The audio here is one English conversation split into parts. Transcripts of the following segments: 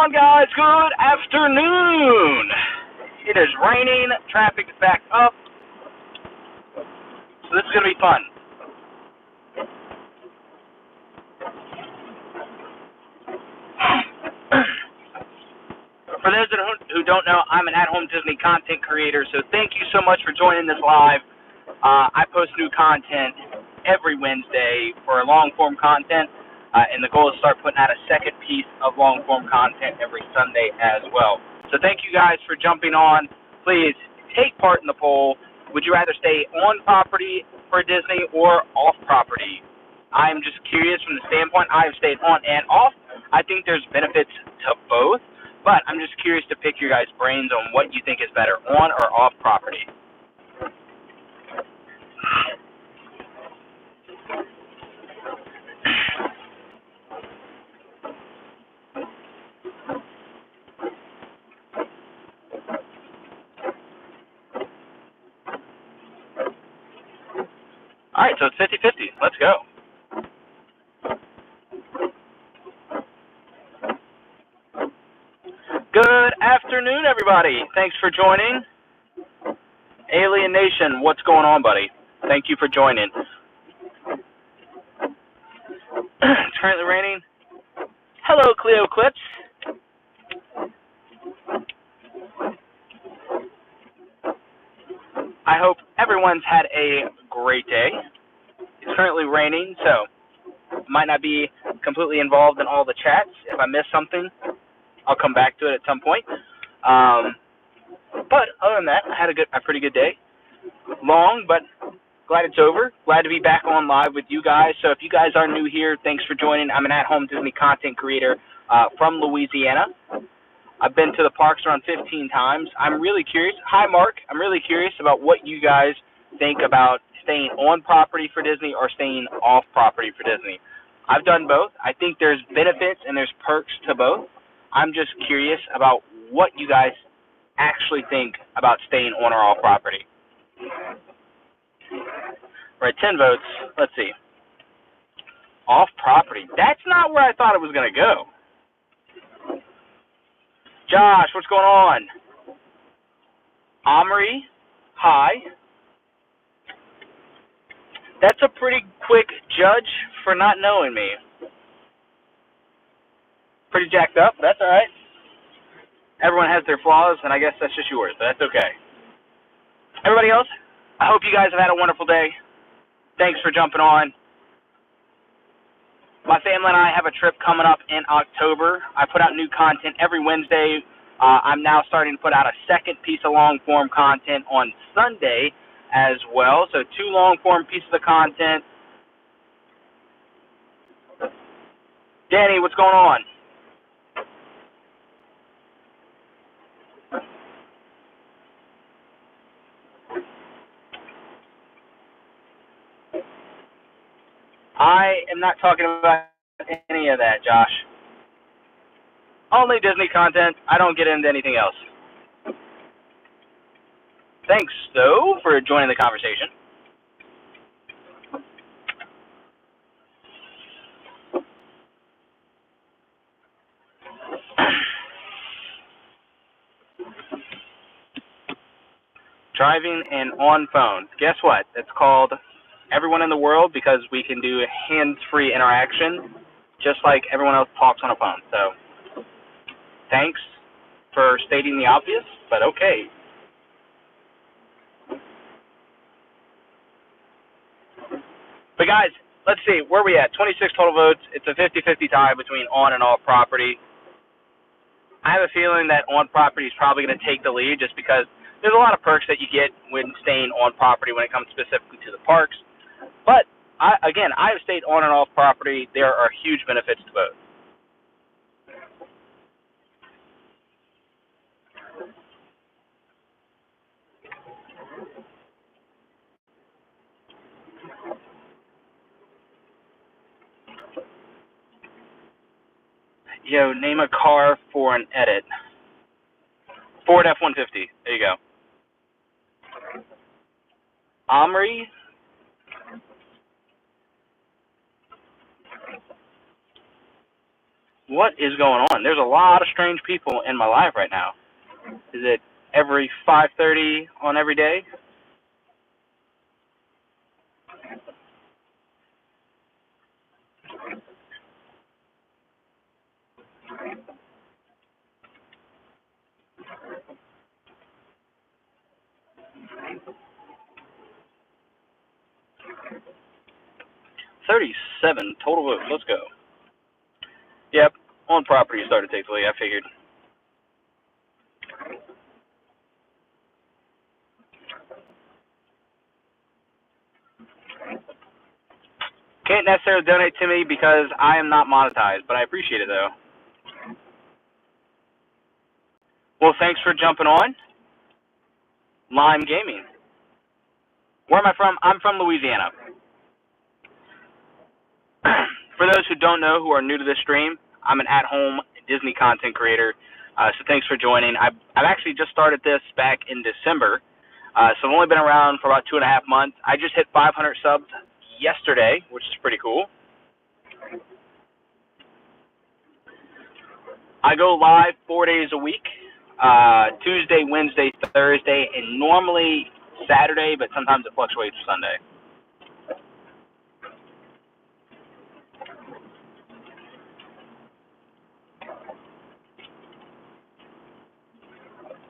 on, guys? Good afternoon. It is raining. Traffic is backed up. So this is going to be fun. For those who don't know, I'm an at-home Disney content creator, so thank you so much for joining this live. I post new content every Wednesday for long-form content, and the goal is to start putting out a second piece of long-form content every Sunday as well. So thank you guys for jumping on. Please take part in the poll. Would you rather stay on property for Disney or off property? I'm just curious from the standpoint. I have stayed on and off. I think there's benefits to both, but I'm just curious to pick your guys' brains on what you think is better, on or off property. All right, so it's 50-50. Let's go. Good afternoon, everybody. Thanks for joining. Alien Nation, what's going on, buddy? Thank you for joining. It's currently raining. Hello, Cleo Clips. I hope everyone's had a great day. It's currently raining, so might not be completely involved in all the chats. If I miss something, I'll come back to it at some point. But other than that, I had a pretty good day. Long, but glad it's over. Glad to be back on live with you guys. So if you guys are new here, thanks for joining. I'm an at-home Disney content creator from Louisiana. I've been to the parks around 15 times. I'm really curious. Hi, Mark. I'm really curious about what you guys think about staying on property for Disney or staying off property for Disney. I've done both. I think there's benefits and there's perks to both. I'm just curious about what you guys actually think about staying on or off property. We're at 10 votes. Let's see. Off property. That's not where I thought it was going to go. Josh, what's going on? Omri, hi. That's a pretty quick judge for not knowing me. Pretty jacked up. That's all right. Everyone has their flaws, and I guess that's just yours, but that's okay. Everybody else, I hope you guys have had a wonderful day. Thanks for jumping on. My family and I have a trip coming up in October. I put out new content every Wednesday. I'm now starting to put out a second piece of long-form content on Sunday as well. So 2 long-form pieces of content. Danny, what's going on? I am not talking about any of that, Josh. Only Disney content. I don't get into anything else. Thanks, though, for joining the conversation. Driving and on phones. Guess what? It's called Everyone in the World because we can do hands-free interaction just like everyone else talks on a phone. So thanks for stating the obvious, but okay. But guys, let's see. Where are we at? 26 total votes. It's a 50-50 tie between on and off property. I have a feeling that on property is probably going to take the lead just because there's a lot of perks that you get when staying on property when it comes specifically to the parks. But, I have stayed on and off property. There are huge benefits to both. Name a car for an edit. Ford F-150. There you go. Omri. What is going on? There's a lot of strange people in my live right now. Is it every 5:30 on every day? $37 total votes. Let's go. Yep, on property started to take the lead. I figured. Can't necessarily donate to me because I am not monetized, but I appreciate it though. Well, thanks for jumping on. Lime Gaming. Where am I from? I'm from Louisiana. For those who don't know, who are new to this stream, I'm an at-home Disney content creator. So thanks for joining. I've actually just started this back in December. So I've only been around for about 2.5 months. I just hit 500 subs yesterday, which is pretty cool. I go live 4 days a week, Tuesday, Wednesday, Thursday, and normally Saturday, but sometimes it fluctuates for Sunday.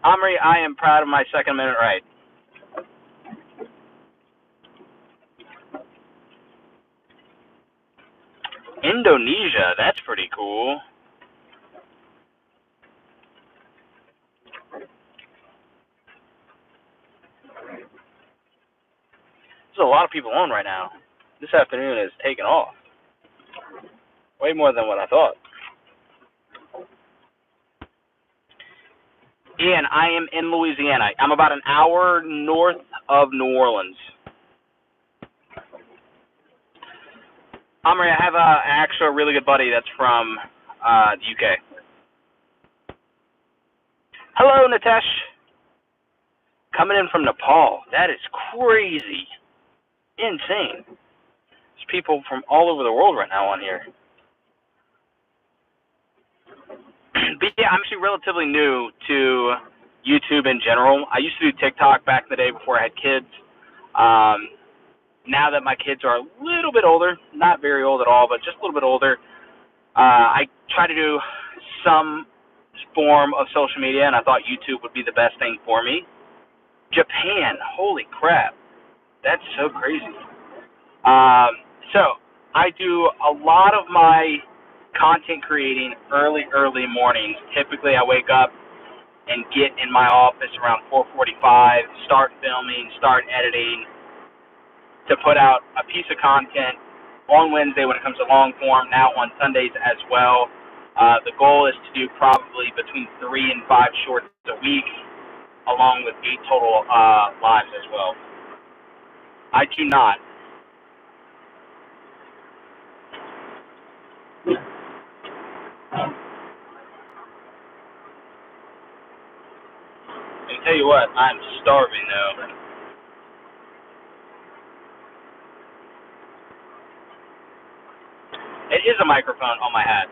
Omri, I am proud of my second minute right. Indonesia, that's pretty cool. There's a lot of people on right now. This afternoon is taking off. Way more than what I thought. Ian, I am in Louisiana. I'm about an hour north of New Orleans. Omri, I have an actual really good buddy that's from the UK. Hello, Nitesh. Coming in from Nepal. That is crazy. Insane. There's people from all over the world right now on here. But yeah, I'm actually relatively new to YouTube in general. I used to do TikTok back in the day before I had kids. Now that my kids are a little bit older, not very old at all, but just a little bit older, I try to do some form of social media, and I thought YouTube would be the best thing for me. Japan, holy crap, that's so crazy. So I do a lot of my content creating early mornings. Typically, I wake up and get in my office around 4:45, start filming, start editing, to put out a piece of content on Wednesday when it comes to long form, now on Sundays as well. The goal is to do probably between 3 and 5 shorts a week, along with 8 total lives as well. I do not. And tell you what, I'm starving though. It is a microphone on my hat.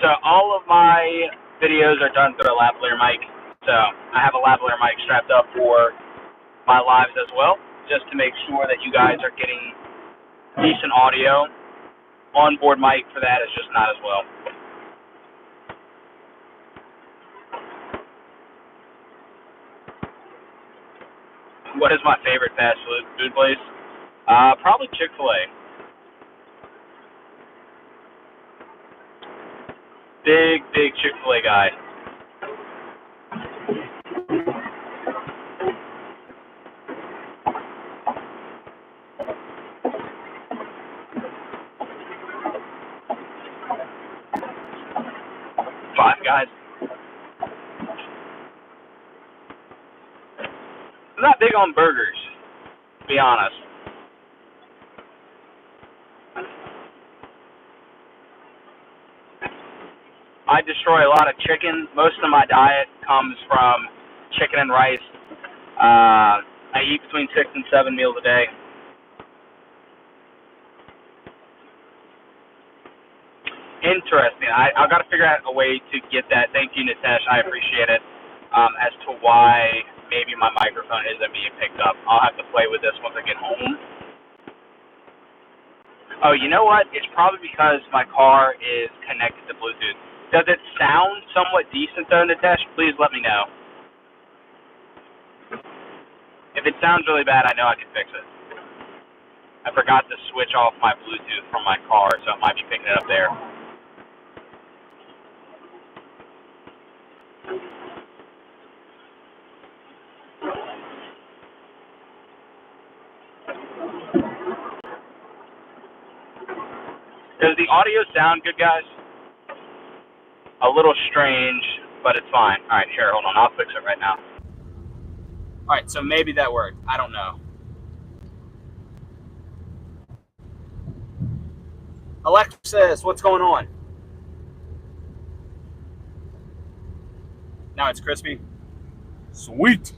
So all of my videos are done through a lavalier mic. So I have a lavalier mic strapped up for my lives as well, just to make sure that you guys are getting decent audio. Onboard mic for that is just not as well. What is my favorite fast food place? Probably Chick-fil-A. Big Chick-fil-A guy. Five Guys. I'm not big on burgers, to be honest. I destroy a lot of chicken. Most of my diet comes from chicken and rice. I eat between 6 and 7 meals a day. interesting. I've got to figure out a way to get that. Thank you, Nitesh. I appreciate it. As to why maybe my microphone isn't being picked up. I'll have to play with this once I get home. Oh, you know what? It's probably because my car is connected to Bluetooth. Does it sound somewhat decent though, Nitesh? Please let me know. If it sounds really bad, I know I can fix it. I forgot to switch off my Bluetooth from my car, so it might be picking it up there. Does the audio sound good, guys? A little strange, but it's fine. All right, here, hold on. I'll fix it right now. All right, so maybe that worked. I don't know. Alexis, what's going on? Now it's crispy. Sweet.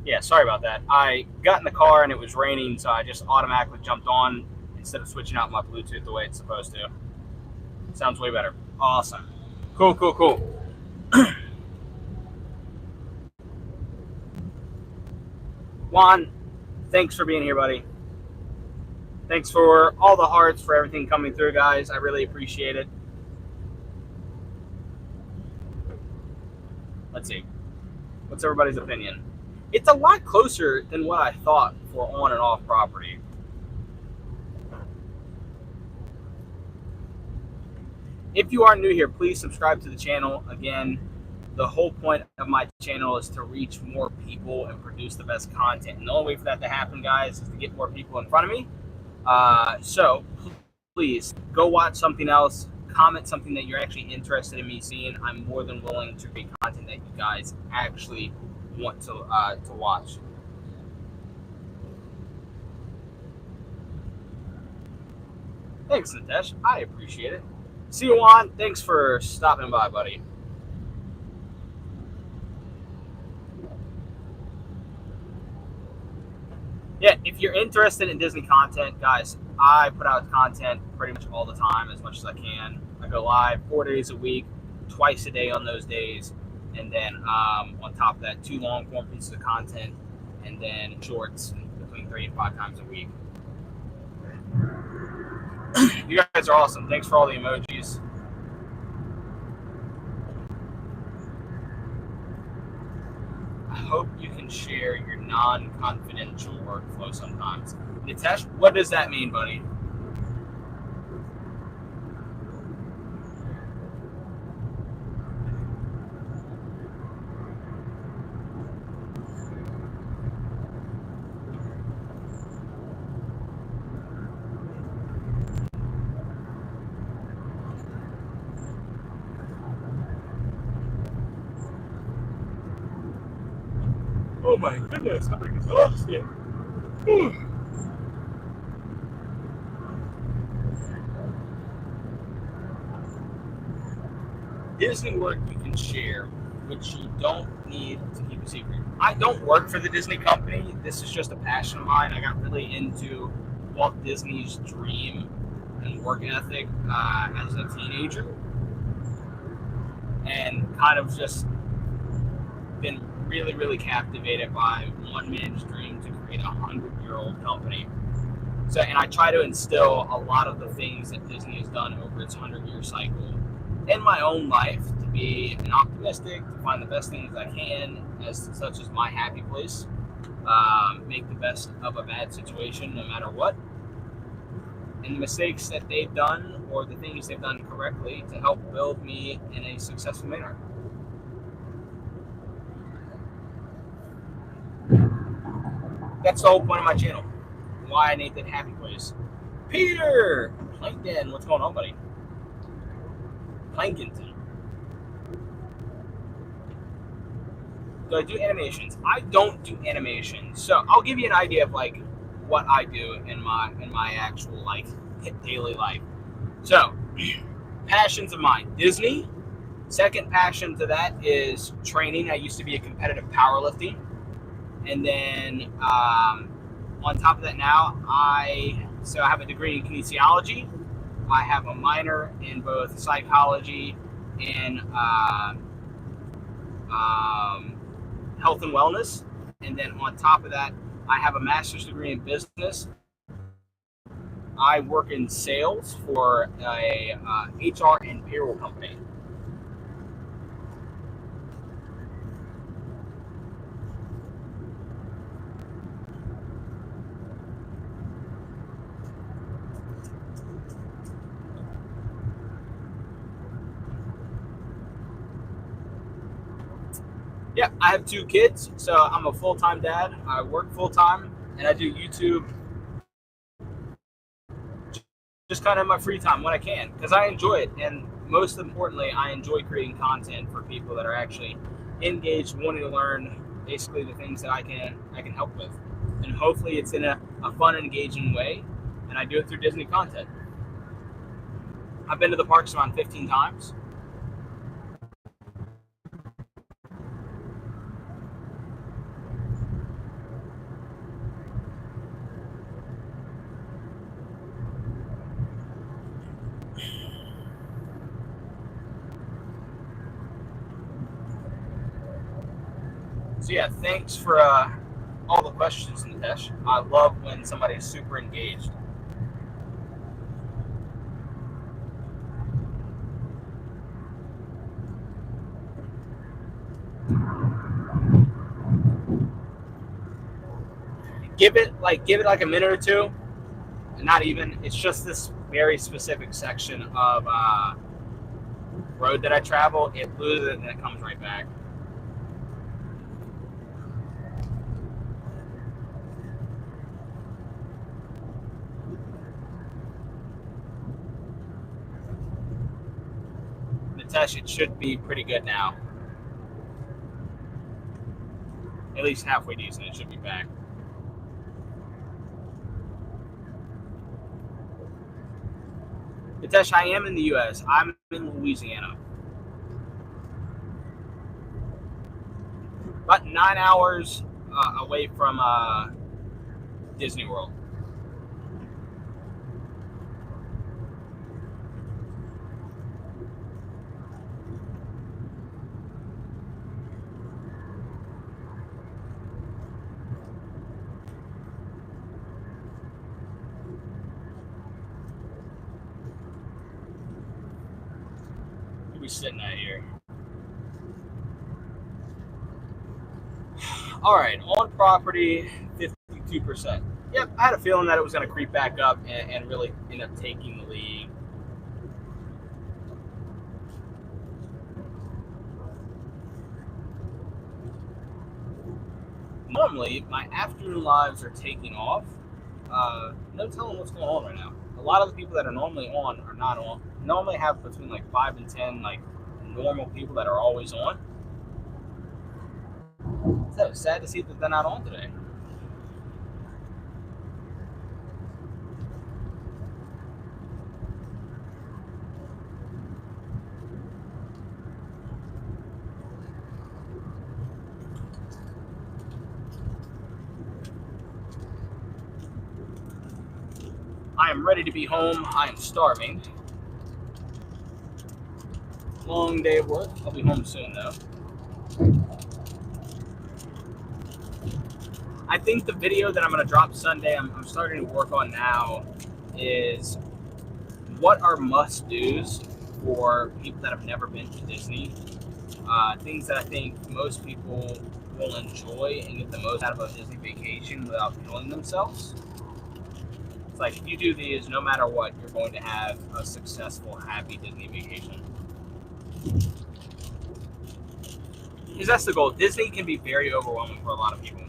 Yeah, sorry about that. I got in the car and it was raining, so I just automatically jumped on instead of switching out my Bluetooth the way it's supposed to. Sounds way better. Awesome. Cool. Juan, thanks for being here, buddy. Thanks for all the hearts, for everything coming through, guys. I really appreciate it. Let's see. What's everybody's opinion? It's a lot closer than what I thought for on and off property. If you are new here, please subscribe to the channel. Again, the whole point of my channel is to reach more people and produce the best content. And the only way for that to happen, guys, is to get more people in front of me. So please go watch something else. Comment something that you're actually interested in me seeing. I'm more than willing to create content that you guys actually want to watch. Thanks, Nitesh. I appreciate it. See you, Juan. Thanks for stopping by, buddy. Yeah, if you're interested in Disney content, guys, I put out content pretty much all the time, as much as I can. I go live 4 days a week, twice a day on those days. And then on top of that, 2 long-form pieces of content, and then shorts between 3 and 5 times a week. You guys are awesome. Thanks for all the emojis. I hope you can share your non-confidential workflow sometimes. Nitesh, what does that mean, buddy? Oh my goodness, I'm exhausted. Disney work you can share, which you don't need to keep a secret. I don't work for the Disney company. This is just a passion of mine. I got really into Walt Disney's dream and work ethic as a teenager, and kind of just been really captivated by one man's dream to create a 100-year-old company. So, and I try to instill a lot of the things that Disney has done over its 100-year cycle in my own life, to be an optimistic, to find the best things I can, such as my happy place, make the best of a bad situation no matter what, and the mistakes that they've done or the things they've done correctly to help build me in a successful manner. That's the whole point of my channel. Why I named it Happy Place. Peter Plankton, what's going on, buddy? Plankington. Do I do animations? I don't do animations. So I'll give you an idea of like what I do in my actual daily life. So passions of mine: Disney. Second passion to that is training. I used to be a competitive powerlifting. And then on top of that now, I have a degree in kinesiology. I have a minor in both psychology and health and wellness. And then on top of that, I have a master's degree in business. I work in sales for a HR and payroll company. Yeah, I have 2 kids, so I'm a full-time dad. I work full-time, and I do YouTube just kind of in my free time when I can, because I enjoy it. And most importantly, I enjoy creating content for people that are actually engaged, wanting to learn basically the things that I can help with. And hopefully it's in a fun, engaging way, and I do it through Disney content. I've been to the parks around 15 times. So yeah, thanks for all the questions, Nitesh. I love when somebody is super engaged. Give it like a minute or two. Not even. It's just this very specific section of road that I travel. It loses it and it comes right back. Nitesh, it should be pretty good now. At least halfway decent. It should be back. Nitesh, I am in the U.S. I'm in Louisiana. About 9 hours away from Disney World. What are we sitting at here? All right, on property, 52%. Yep, I had a feeling that it was going to creep back up and really end up taking the lead. Normally, my afternoon lives are taking off. No telling what's going on right now. A lot of the people that are normally on are not on. Normally have between like 5 and 10 like normal people that are always on. So sad to see that they're not on today. I am ready to be home. I am starving. Long day of work. I'll be home soon though. I think the video that I'm going to drop Sunday, I'm starting to work on now, is what are must-dos for people that have never been to Disney. Things that I think most people will enjoy and get the most out of a Disney vacation without killing themselves. It's like if you do these, no matter what, you're going to have a successful, happy Disney vacation. Because that's the goal. Disney can be very overwhelming for a lot of people.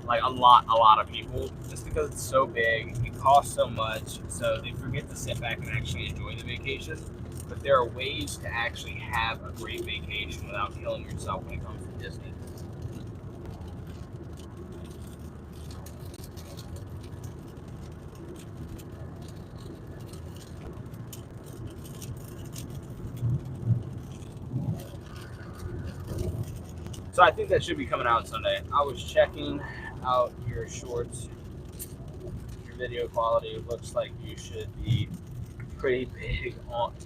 Like a lot of people, just because it's so big, it costs so much, so they forget to sit back and actually enjoy the vacation. But there are ways to actually have a great vacation without killing yourself when it comes to Disney. So I think that should be coming out Sunday. I was checking out your shorts, your video quality. Looks like you should be pretty big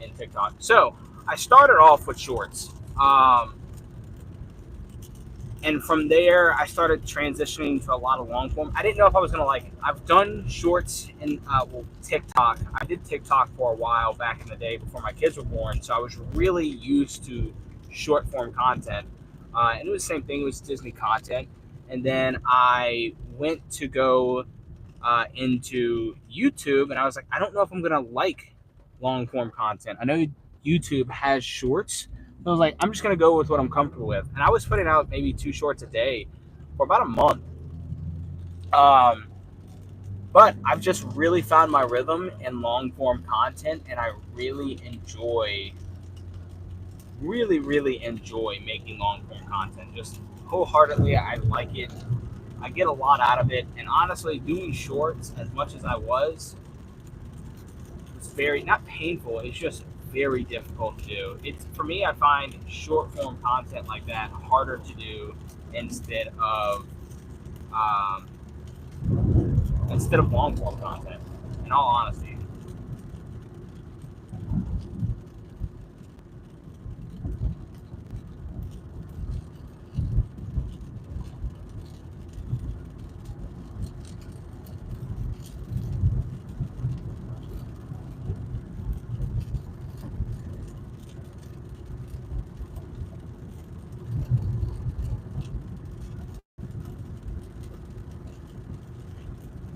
in TikTok. So I started off with shorts. And from there, I started transitioning to a lot of long form. I didn't know if I was gonna like it. I've done shorts and TikTok. I did TikTok for a while back in the day before my kids were born, so I was really used to short form content. And it was the same thing. It was Disney content. And then I went to go into YouTube, and I was like, I don't know if I'm gonna like long form content. I know YouTube has shorts. So I was like, I'm just gonna go with what I'm comfortable with. And I was putting out maybe 2 shorts a day for about a month. But I've just really found my rhythm in long form content, and I really enjoy making long form content. Just wholeheartedly, I like it. I get a lot out of it, and honestly, doing shorts as much as I was very not painful. It's just very difficult to do. It's for me. I find short form content like that harder to do instead of um, long form content. In all honesty.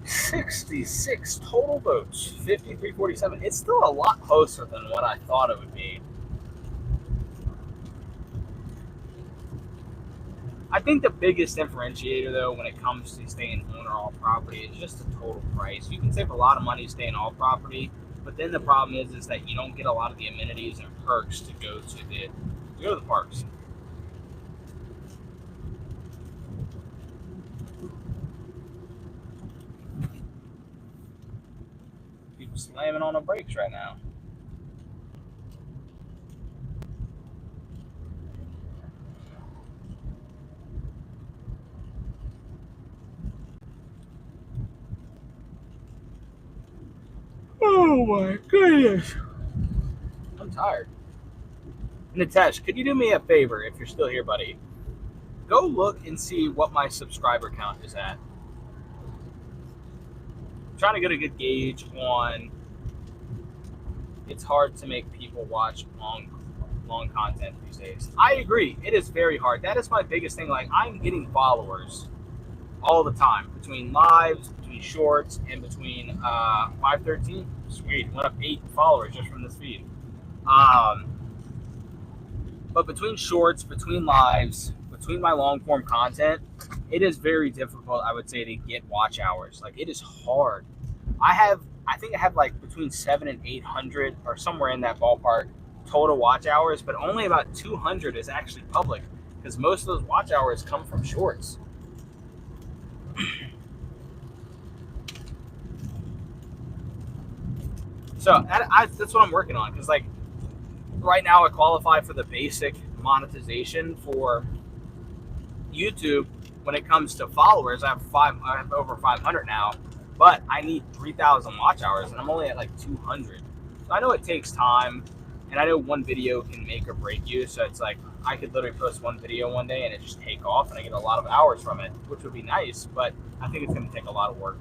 66 total votes, 53-47. It's still a lot closer than what I thought it would be. I think the biggest differentiator, though, when it comes to staying owner all property is just the total price. You can save a lot of money staying all property, but then the problem is that you don't get a lot of the amenities and perks to go to the parks. People slamming on the brakes right now. Oh my goodness. I'm tired. Nitesh, could you do me a favor if you're still here, buddy? Go look and see what my subscriber count is at. I'm trying to get a good gauge on. It's hard to make people watch long content these days. I agree. It is very hard. That is my biggest thing. Like, I'm getting followers all the time between lives, between shorts, and between 513. Sweet, went up 8 followers just from this feed. But between shorts, between lives, between my long form content, it is very difficult, I would say, to get watch hours. Like, it is hard. I think I have like between 700 and 800 or somewhere in that ballpark total watch hours, but only about 200 is actually public because most of those watch hours come from shorts. So that's what I'm working on, because like right now I qualify for the basic monetization for YouTube. When it comes to followers, I have over 500 now, but I need 3,000 watch hours, and I'm only at like 200. So I know it takes time, and I know one video can make or break you. So it's like I could literally post one video one day and it just take off, and I get a lot of hours from it, which would be nice. But I think it's going to take a lot of work.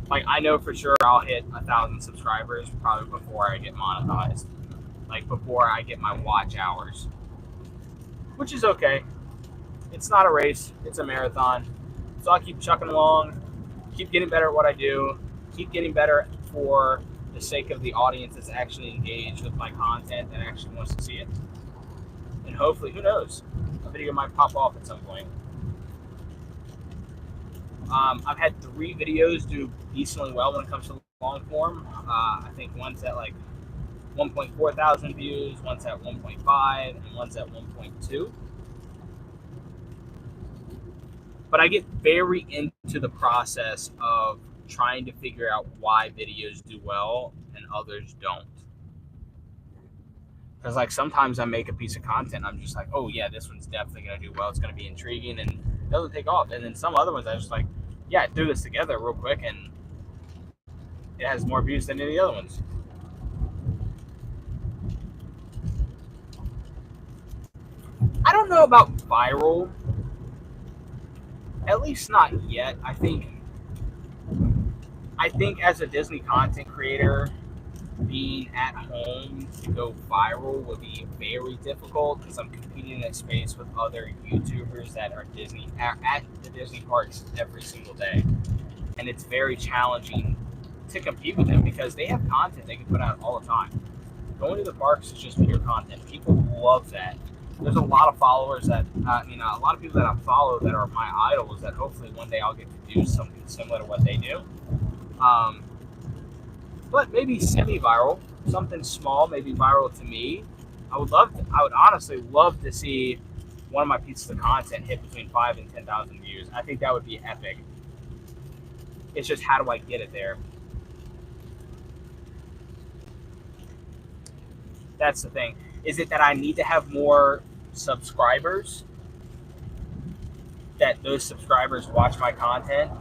Like, I know for sure I'll hit 1,000 subscribers probably before I get monetized, like before I get my watch hours, which is okay. It's not a race, it's a marathon. So I'll keep chucking along, keep getting better at what I do, keep getting better for the sake of the audience that's actually engaged with my content and actually wants to see it. And hopefully, who knows, a video might pop off at some point. I've had 3 videos do decently well when it comes to long form. I think one's at like 1.4 thousand views, one's at 1.5, and one's at 1.2. But I get very into the process of trying to figure out why videos do well and others don't. Because like sometimes I make a piece of content, I'm just like, oh yeah, this one's definitely gonna do well. It's gonna be intriguing and it doesn't take off. And then some other ones I just like, yeah, I threw this together real quick and it has more views than any other ones. I don't know about viral, at least not yet. I think as a Disney content creator, being at home to go viral would be very difficult because I'm competing in a space with other YouTubers that are at the Disney parks every single day, and it's very challenging to compete with them because they have content they can put out all the time. Going to the parks is just pure content. People love that. There's a lot of followers that a lot of people that I follow that are my idols that hopefully one day I'll get to do something similar to what they do. But maybe semi-viral, something small, maybe viral to me. I would honestly love to see one of my pieces of content hit between 5 and 10,000 views. I think that would be epic. It's just how do I get it there? That's the thing. Is it that I need to have more subscribers? That those subscribers watch my content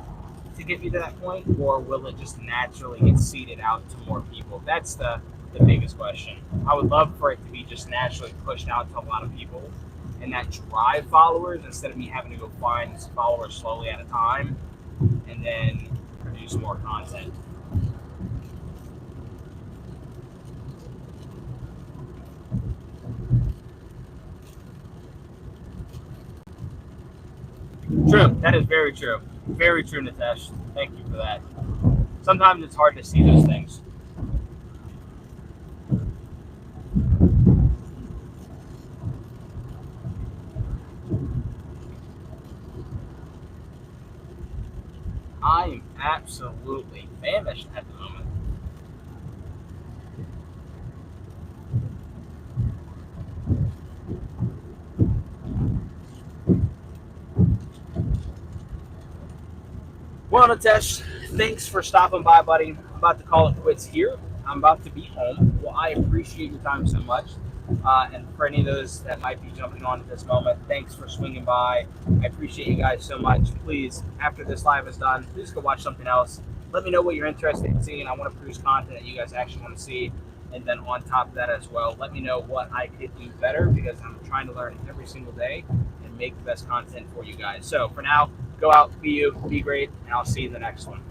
to get me to that point, or will it just naturally get seeded out to more people? That's the biggest question. I would love for it to be just naturally pushed out to a lot of people and that drive followers instead of me having to go find followers slowly at a time and then produce more content. True. That is very true. Very true, Nitesh. Thank you for that. Sometimes it's hard to see those things. I am absolutely famished at the moment. Well, Nitesh, thanks for stopping by, buddy. I'm about to call it quits here. I'm about to be home. Well, I appreciate your time so much. And for any of those that might be jumping on at this moment, thanks for swinging by. I appreciate you guys so much. Please, after this live is done, please go watch something else. Let me know what you're interested in seeing. I want to produce content that you guys actually want to see. And then on top of that as well, let me know what I could do better because I'm trying to learn every single day and make the best content for you guys. So for now, go out, be you, be great, and I'll see you in the next one.